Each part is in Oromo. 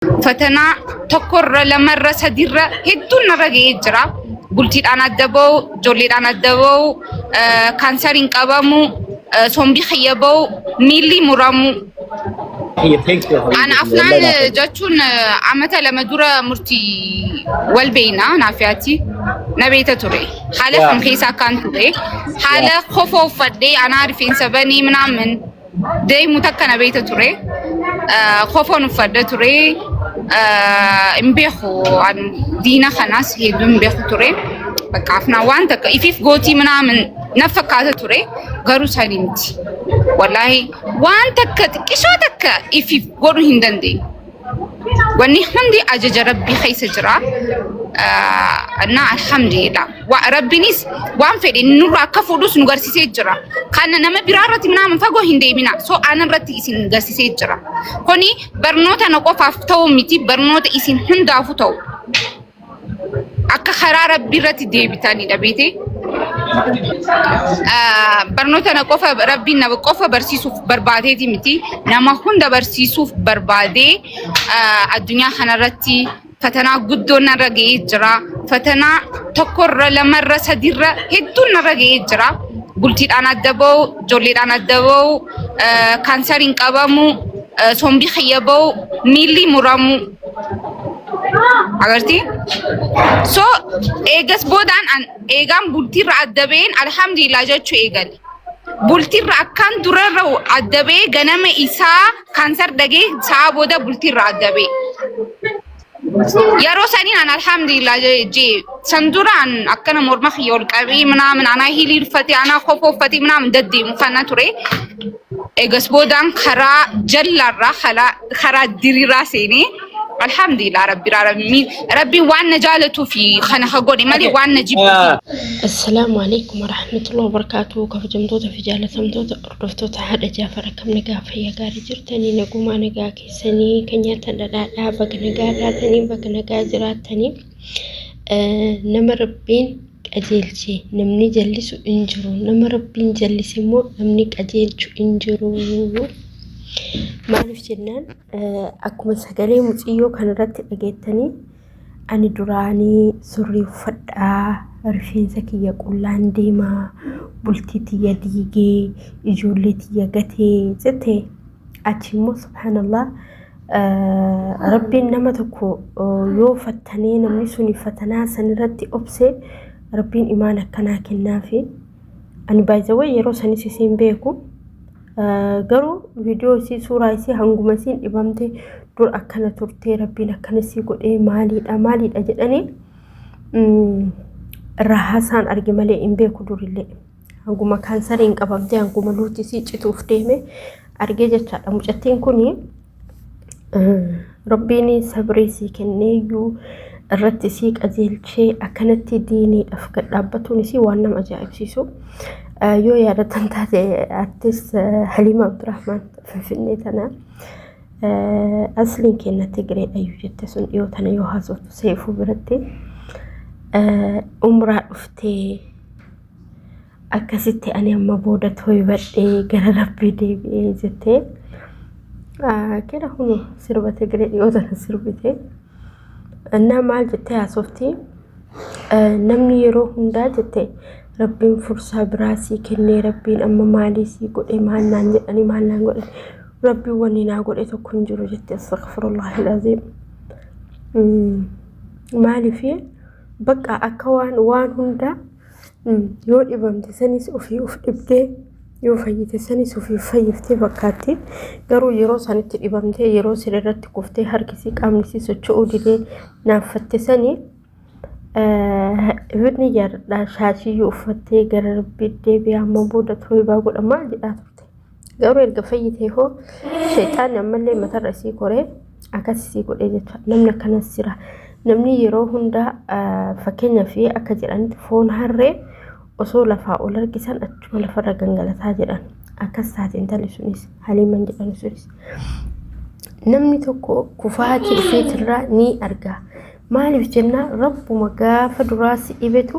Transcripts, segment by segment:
فتنا تكر لمرة سديرة هدون رجع يجرا قلتي أنا دبو جولي أنا دبو كانسرين كبامو سومبي خيبو ميلي مرامو أنا أفنان جاتون عمتا لما دورا مرتي والبينا نافياتي نبيتا توري حالة خمخيسا كان توري حالة خوفو فدي أنا عارفين سبني منامن دي متكنا بيتا توري خوفو نفدي توري امبيخو عن دينا خناس هيدون بيخو توري بقى عفنا وانتا إفيف قوتي منامن نفكاتا توري غارو ساليمتي والله وانتا كشوتك إفيف قولو هندن دي واني حمدي أجج ربي خيس جرا أنا الحمد لله وربي نيس وان فدي نورا كفودوس نغرسي سيجرا كان نما برارتي منامن فغو هندي بنا سو أنا رتي إسين نغرسي سيجرا كوني برنوتا نقوف أفتو ميتي برنوتا إسين هندا فتو أكا خرارة براتي دي بتاني دبيتي برنوتا نقوف ربي نقوف برسيسوف بربادي دي ميتي نما هندا برسيسوف بربادي الدنيا خنرتي فتنا قدونا رجع جرا فتنا تكر لمرة سديرة هدون رجع جرا قلتي أنا دبو جولي أنا دبو كانسرين كبامو سومبي خيبو ميلي مرامو agarti so egas bodan an egam bultir adabeen alhamdulillah jachu egal bultir akkan durara adabe ganama isa cancer dage sa boda bultir adabe yaro sanin an alhamdulillah je sanduran akkana morma khiyol qabi manam ana hilir fati ana khofo fati manam daddi mukhanna ture egas bodan khara jallarra khara dirira sini الحمد لله رب العالمين ربي وانا جالته في خنا خقولي مالي وانا جيب السلام عليكم ورحمة الله وبركاته كيف جمدوتا في جالة سمدوتا أردفتوتا حدا جافر كم نقا فيا قاري جرتني نقوما نقا كيساني كنياتا لا بق نقا راتني بق نقا جراتني نمربين أجيلشي نمني جلسو انجرو نمربين جلسي مو نمني أجيلشو انجرو maaliif jennaan akkuma sagalee muciyyoo kanarratti dhageettanii ani duraanii surrii uffadhaa rifeensa kiyya qullaan deemaa bultii tiyya diigee ijoollee tiyya gatee jettee achi immoo subhaanallah rabbiin nama tokko yoo fattanee namni suni fatanaa sanirratti obsee rabbiin imaan akkanaa kennaafi ani baay'ee yeroo sanis isiin beeku garuu viidiyoo isii suuraa isii hanguma isiin dhibamte dur akkana turtee rabbiin akkana isii godhee maaliidha jedhanii rahaasaan arge malee hin beeku durillee hanguma kaansariin qabamtee hanguma luuti isii cituuf deeme argee jechaadha mucattiin kuni rabbiin sabrii isii kenneeyyuu irratti isii qajeelchee akkanatti diiniidhaaf gadhaabbatuun isii waan nama ajaa'ibsiisu yoo yaadatan taate artist Halima Abdurrahman finfinneetana asliin keenya Tigreedha yoo jette sun dhiyoo tana yoo haasoftu seefuu biratti umraa dhuftee akkasitti ani amma booda tooyibadhee gara rabbii deebi'ee jettee kira hunu sirba Tigree dhiyoo tana sirbite annaa maal jettee haasofti namni yeroo hundaa jettee ربين فرصة براسي كني ربين أما مالي سي قولي مالنا نجدني مالنا نقول ربي ونينا قولي تكون جرو جتي استغفر الله العظيم مالي فيه بقى أكوان وان هندا يو إبام تسانيس أفي إبدي يو فاي تسانيس أفي فايفتي بقاتي قرو يرو سانت إبام تي يرو سررت كفتي هركسي كامنسي سوچو دي نافت تساني ابني جار لا شاشي يوفتي قرر بيدي بيا مبودة توي باقول أما جدا ترتي قرر القفيته هو شيطان يملي مثل رسي كوري أكاسي كوري جدا نمنا كان السيرة نمني يروهن دا فكينا فيه أكجر أنت فون هري وصول فاولر كيسان أجمل فرقان غلط هاجران أكاسات انت لسونيس حليما جدا لسونيس نمني توكو كفاتي في ترى ني أرقا maaliif jenna rabbuma gaafa duraasi ibetu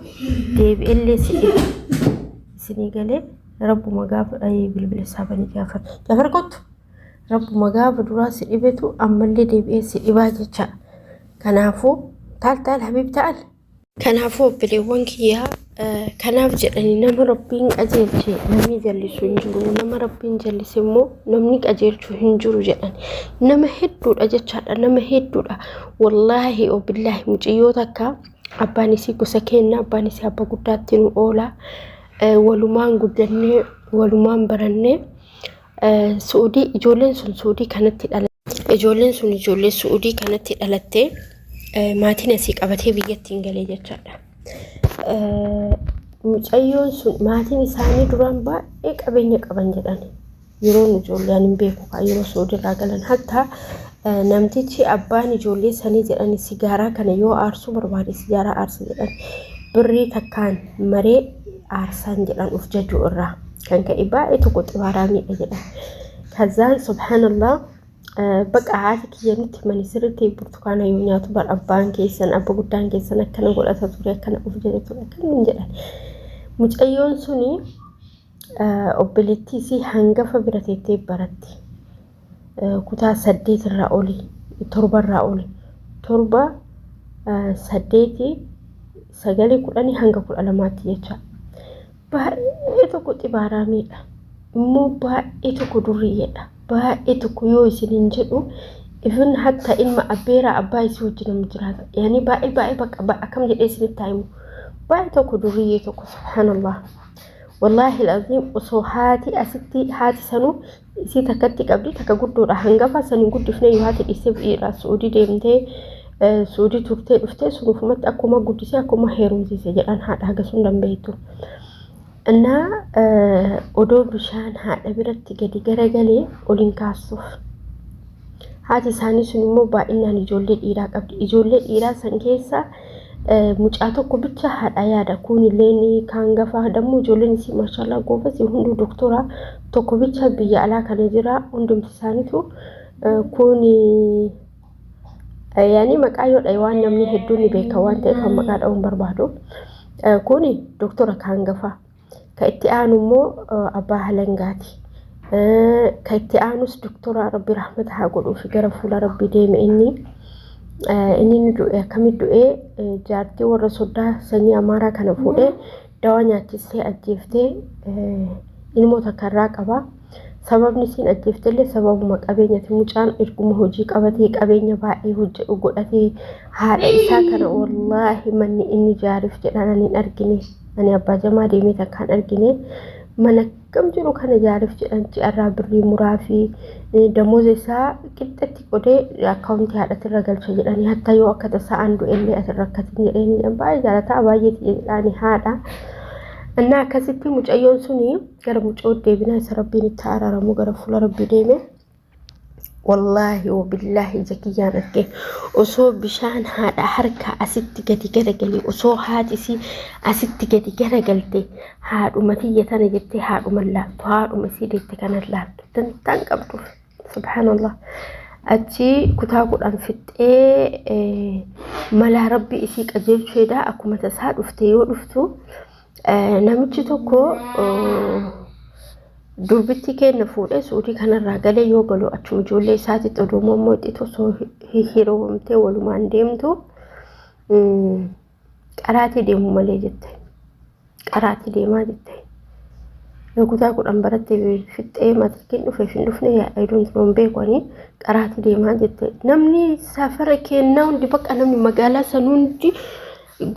deebi'ellee isinii galee rabbuma gaafa bilbila saabanii gaafar kottu rabbuma gaafa duraa si dhibetu ammallee deebi'ee si dhibaa jecha kanaafuu taal habiib ta'al kanaafuu obboleewwan kiyyaa kanaaf jedhanii nama rabbiin qajeelche namni jallisu hin jiru nama rabbiin jallise immoo namni qajeelchu hin jiru jedhan nama hedduudha jechaadha nama hedduudha wallaahi obillaahi muciyyoo takka abbaan isii gosa kenna abbaan isii abba guddaatti nu oola walumaan guddannee walumaan barannee Suudii ijoolleen sun Suudii kanatti dhalatte ijoolleen sun ijoollee Suudii kanatti dhalatte maatiin asii qabatee biyyatti hin galee jechaadha mucayyoon sun maatiin isaanii duraan baay'ee qabeenya qaban jedhan yeroo ijoolleen hin beeku yeroo Suudii irraa galan hatta namtichi abbaan ijoollee sanii jedhan sigaaraa kana yoo aarsu barbaade sigaaraa aarsa jedhan birrii takkaan maree aarsan jedhan uf jajuu irraa kan ka'e baay'ee tokko xibaaraa miidha jedhan kazaan subhanallah baqa haati kiyyanitti mani sirriitti burtukaana yoo nyaatu bar abbaan keessan abba guddaan keessan akkana godhata ture akkana uf jajatu akkan jedhan mucayyoon suni obboleettii isii hangafa bira teettee baratti kutaa 8 irraa oli 7 irraa oli 7 8 9 10 hanga 12 jecha baay'ee tokko xibaaraa miidha immoo baay'ee tokko durriyeedha baay'ee tokko yoo isin hin jedhu even hatta ilma abbeera abbaa isii wajjin jiraata yaani baay'ee bakka akkam jedhee isinitti himu baay'ee tokko durriyee tokko subhanallah wallahi alazim osoo haati asitti haati sanu isii takkatti qabdi takka guddoodha hangafa sanin guddifne yoo haati dhiisee biira Suudii deemtee Suudii turtee dhuftee sunufumatti akkuma guddisee akkuma heerumsiise jedhan haadha hagasun danbeeytu እና odoo bishaan haadha biratti gadi garagalee oliin kaasuuf haati isaanii sun immoo baay'inaan ijoollee dhiiraa qabdi ijoollee dhiiraa san keessa mucaa tokko bicha haadha yaada kun illee ni kaangafaa dammoo ijoolleen isii maashaallah goobasi hunduu doktora tokko bicha biyya alaa kana jira hundumti isaaniitu kun yaani maqaa yoo dhaye waan namni hedduun beeka waan ta'eef maqaa dha'uun barbaadu kun doktora kaangafaa كايتي آنو مو أبا هلنغاتي كايتي آنوس دكتورة ربي رحمتها قولوا في قرفولا ربي ديم إني ندعي كمي دعي جارتي ورسودا سني أمارا كان فوئي دوانيا تسي أجيفتي إني متكراك أبا سبب نسين أجيفتي لي سبب مقابينيا تموشان إرقم هجيك أبتي قابينيا باقي هجي وقلتي هذا إسا كان والله مني إني جارف جلانا نرقني أنا أبا جماعة ديمي تكان أرجيني mana kam jiru kana jaarif jedhanti arraa birrii muraafi damoze isaa qixxatti qodee akkaawuntii haadhatti irra galcha jedhanii hatta yoo akka tasa'an du'ellee asirra akkatiin jedhanii baay'ee jaalataa baay'eeti jedhanii haadha እና akkasitti mucayyoon suni gara mucoo deebina isa rabbiin itti araaramu gara fuula rabbii deeme wallahi wabillahi zakiyaan arge osoo bishaan haadha harka asitti gadi garagalee osoo haadhisi asitti gadi garagalte haadhuma tiyyatana jettee haadhuma laaftu haadhuma isii deette kana laaftu tantan qabdu subhanallah achi kutaa godhan fixee mala rabbi isii qajeelcheedha akkuma tasaa dhufte yoo dhuftu namichi tokko durbitti kenna fuudhee Suudii kanarraa galee yoo galu achuma ijoollee isaatitti oduu mooxitu osoo hiriiromtee walumaan deemtu qaraatii deemu malee jette qaraatii deemaa jette yoo kutaa godhan baratte fixee matrikiin dhufee fin dhufne yaa'iduun sun beekanii qaraatii deemaa jette namni safara kennaa hundi bakka namni magaalaa sanuundi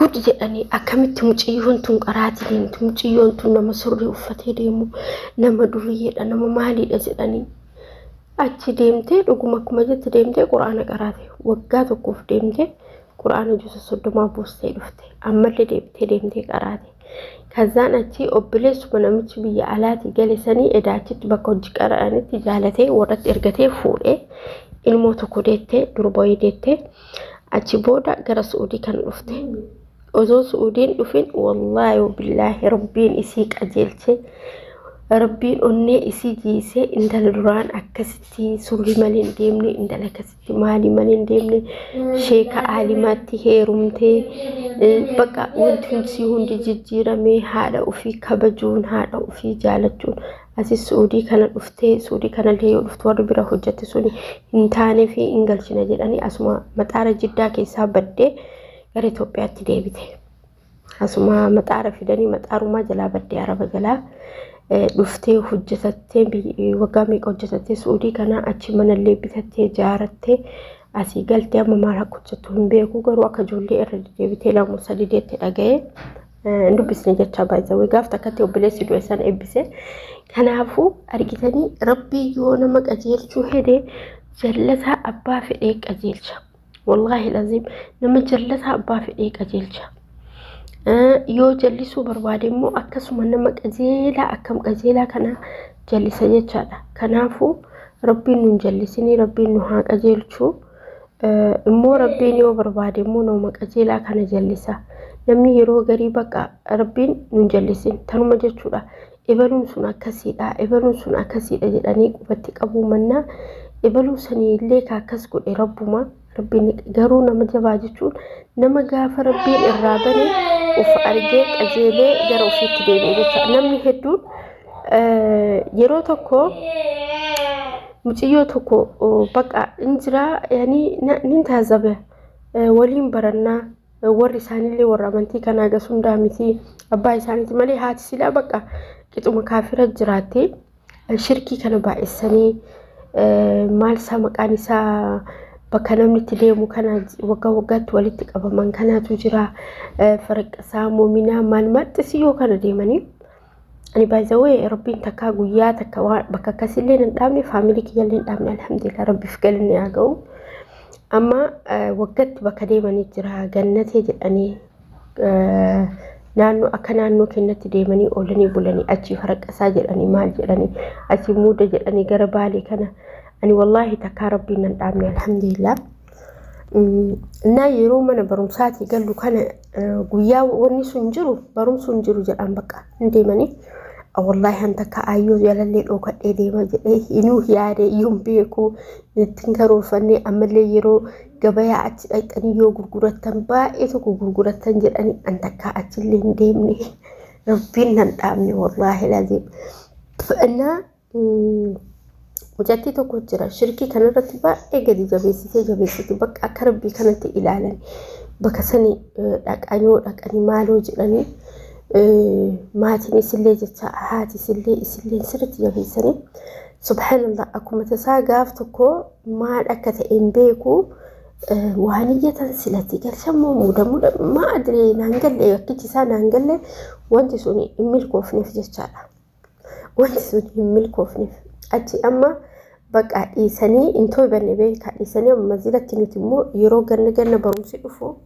gud jedhanii akkamitti muciyyoon tun qaraatii deemtu muciyyoon tun nama surrii uffatee deemu nama durriyeedha nama maaliidha jedhanii achi deemtee dhuguma akkuma jette deemtee quraana qaraate waggaa tokkoof deemtee quraana juusa 30 buustee dhufte ammallee deemtee qaraate kazaan achi obboleessuma namichi biyya alaati gale sanii edaachitti bakka hojii qaraanitti jaalatee warratti ergatee fuudhee ilmoo tokko deettee durboyii deettee achi booda gara Suudii kan dhufte osoo Suudiin dhufin wallahi wabillahi rabbiin isii qajeelche rabbiin onnee isii jiisee intala duraan akkasitti surri malee hin deemne intala akkasitti maalii malee hin deemne sheeka aalimaatti heerumtee bakka wanti hundi jijjiiramee haadha ofii kabajuun haadha ofii jaalachuun asis suudii kana dhuftee suudii kana illee yoo dhuftu warri bira hojjette suni hin taanee fi hin galchine jedhanii asuma maxaara jiddaa keessaa baddee gara Itoophiyaatti deebite. Asuma maxaara fidanii maxaarumaa jalaa baddee araba jalaa dhuftee hojjetattee waggaa meeqa hojjetattee suudii kana achi manallee bitattee jaarattee asii galtee amma maal akka hojjettu hin beeku garuu akka ijoollee irra deebitee lamu sadii deettee dhaga'ee dubbisne jecha baay'ee gaaf takkatti obboleessi du'e san eebbise. Kanaafuu argitanii rabbii yoo nama qajeelchuu hede jallataa abbaa fedhee qajeelcha. Wallaahi laziim nama jallataa abbaa fedhee qajeelcha. Yoo jallisuu barbaade immoo akkasuma nama qajeelaa akkam qajeelaa kana jallisa jechaadha. Kanaafuu rabbiin nun jallisini rabbiin nu haa qajeelchu. Immoo rabbiin yoo barbaade immoo nama qajeelaa kana jallisa. Namni yeroo garii bakka rabbiin nun jallisin tanuma jechuudha. Ibaluun sun akkasiidha ibaluun sun akkasiidha jedhanii qubatti qabuu mannaa ibaluu sanii illee akkas godhe rabbuma rabbiin garuu nama jabaa jechuun nama gaafa rabbiin irraa bane of argee qajeelee gara ofiitti deebi'e jecha namni hedduun yeroo tokko muciyyoo tokko bakka injira yani nin taazabe waliin barannaa warri isaanillee warra amantii kanaa gasundaa miti abbaa isaaniiti malee haati silaa bakka qixuma kaafira jiraate shirkii kana baay'isanii maal isaa maqaan isaa bakka namni itti deemu kana waggaa waggaatti walitti qabaman kanaatu jira faraqasaa muuminaa maal maxxisi yoo kana deemanii ani baay'ee rabbiin takkaa guyyaa takka bakka akkasiillee hin dhaabne faamilii kiyyallee hin dhaabne alhamdulillah rabbiif galanni haa ga'u amma waggaatti bakka deemanii jira gannatee jedhanii naannoo akka naannoo kennatti deemanii oolanii bulanii achi faraqasaa jedhanii maal jedhanii achi muuda jedhanii gara baalee kana ani wallahi takkaa rabbiin nan dhaabne alhamdulillah. Naa yeroo mana barumsaati gallu kana guyyaa wanni sun jiru barumsuun jiru jedhan bakka hin deemanii wallahi an takka ayyoo jalallee dhokadhee deema jedhee inuu yaade iyyuun beeku ittiin karoorfannee ammallee yeroo gabayaa achi dhaqanii yoo gurgurattan baay'ee tokko gurgurattan jedhanii an takka achillee hin deemne rabbiin nan dhaabne wallahi laziim. Innaa hojjattii tokko jira shirkii kanarratti baay'ee gadi jabeessite bakka akka rabbii kanatti ilaalan bakka sanii dhaqanii maaloo jedhanii maatiin isillee jecha haati isillee sirriitti jabeessanii subhanallah akkuma tasaa gaaf tokko maal akka ta'e hin beeku waan iyyatan silatti galshammoo muuda maa adree naan galle akkichi isaa naan galle wanti sun hin milkoofneef jechaadha. Wanti sun hin milkoofneef achi amma bakka dhiisanii hin toibanne beekaa dhiisanii amma zilatti nuti immoo yeroo ganna barumsi dhufu